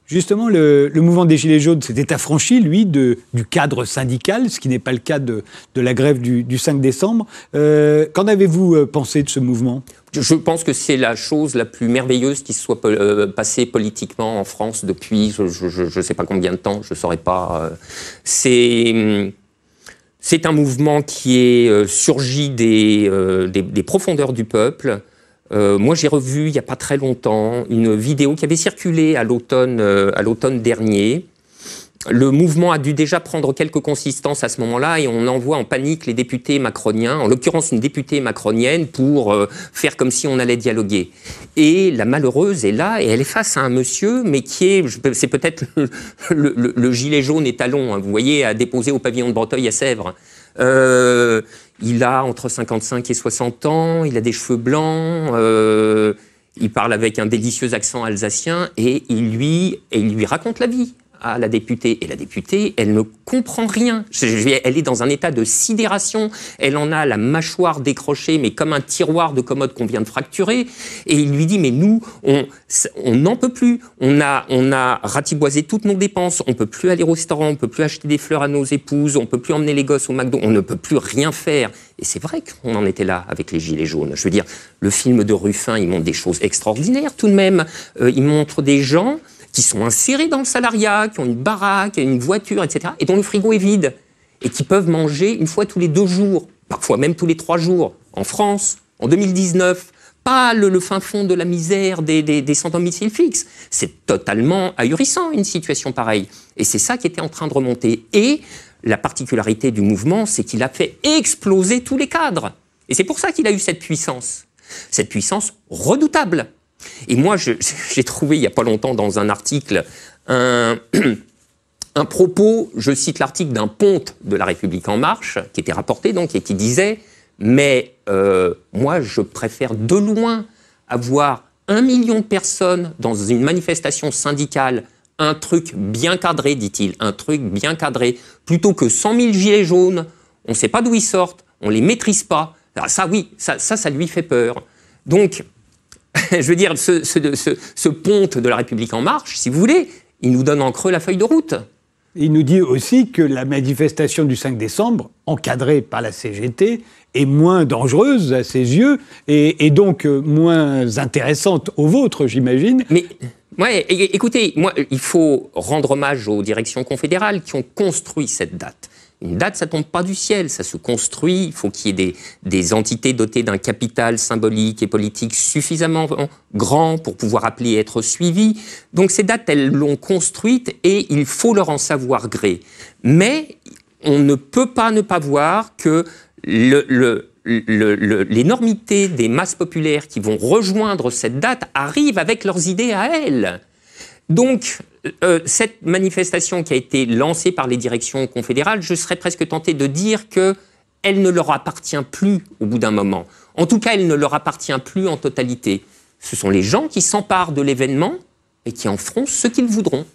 Justement, le mouvement des Gilets jaunes s'était affranchi, lui, du cadre syndical, ce qui n'est pas le cas de la grève du 5 décembre. Qu'en avez-vous pensé de ce mouvement ? Je pense que c'est la chose la plus merveilleuse qui se soit passée politiquement en France depuis je ne sais pas combien de temps, je ne saurais pas. C'est un mouvement qui est surgi des profondeurs du peuple. Moi, j'ai revu, il n'y a pas très longtemps, une vidéo qui avait circulé à l'automne dernier. Le mouvement a dû déjà prendre quelques consistances à ce moment-là et on envoie en panique les députés macroniens, en l'occurrence une députée macronienne, pour faire comme si on allait dialoguer. Et la malheureuse est là et elle est face à un monsieur, mais c'est peut-être le gilet jaune étalon, hein, vous voyez, à déposer au pavillon de Breteuil à Sèvres. Il a entre 55 et 60 ans, il a des cheveux blancs, il parle avec un délicieux accent alsacien et il lui raconte la vie à la députée. Et la députée, elle ne comprend rien. Elle est dans un état de sidération. Elle en a la mâchoire décrochée, mais comme un tiroir de commode qu'on vient de fracturer. Et il lui dit, mais nous, on n'en peut plus. On a ratiboisé toutes nos dépenses. On ne peut plus aller au restaurant, on ne peut plus acheter des fleurs à nos épouses, on ne peut plus emmener les gosses au McDo, on ne peut plus rien faire. Et c'est vrai qu'on en était là avec les Gilets jaunes. Je veux dire, le film de Ruffin, il montre des choses extraordinaires tout de même. Il montre des gens qui sont insérés dans le salariat, qui ont une baraque, une voiture, etc., et dont le frigo est vide, et qui peuvent manger une fois tous les 2 jours, parfois même tous les 3 jours, en France, en 2019. Pas le fin fond de la misère des sans domicile fixe. C'est totalement ahurissant, une situation pareille. Et c'est ça qui était en train de remonter. Et la particularité du mouvement, c'est qu'il a fait exploser tous les cadres. Et c'est pour ça qu'il a eu cette puissance redoutable. Et moi, j'ai trouvé, il n'y a pas longtemps, dans un article, un propos, je cite l'article d'un ponte de La République En Marche, qui était rapporté donc, et qui disait « Mais moi, je préfère de loin avoir 1 million de personnes dans une manifestation syndicale, un truc bien cadré, dit-il, un truc bien cadré, plutôt que 100 000 gilets jaunes, on ne sait pas d'où ils sortent, on ne les maîtrise pas. » Alors ça, oui, ça lui fait peur. Donc, je veux dire, ce ponte de La République En Marche, si vous voulez, il nous donne en creux la feuille de route. Il nous dit aussi que la manifestation du 5 décembre, encadrée par la CGT, est moins dangereuse à ses yeux et donc moins intéressante aux vôtres, j'imagine. Mais, ouais, écoutez, moi, il faut rendre hommage aux directions confédérales qui ont construit cette date. Une date, ça ne tombe pas du ciel, ça se construit. Il faut qu'il y ait des entités dotées d'un capital symbolique et politique suffisamment grand pour pouvoir appeler et être suivies. Donc ces dates, elles l'ont construite et il faut leur en savoir gré. Mais on ne peut pas ne pas voir que l'énormité des masses populaires qui vont rejoindre cette date arrive avec leurs idées à elles. Donc, cette manifestation qui a été lancée par les directions confédérales, je serais presque tenté de dire qu'elle ne leur appartient plus au bout d'un moment. En tout cas, elle ne leur appartient plus en totalité. Ce sont les gens qui s'emparent de l'événement et qui en feront ce qu'ils voudront.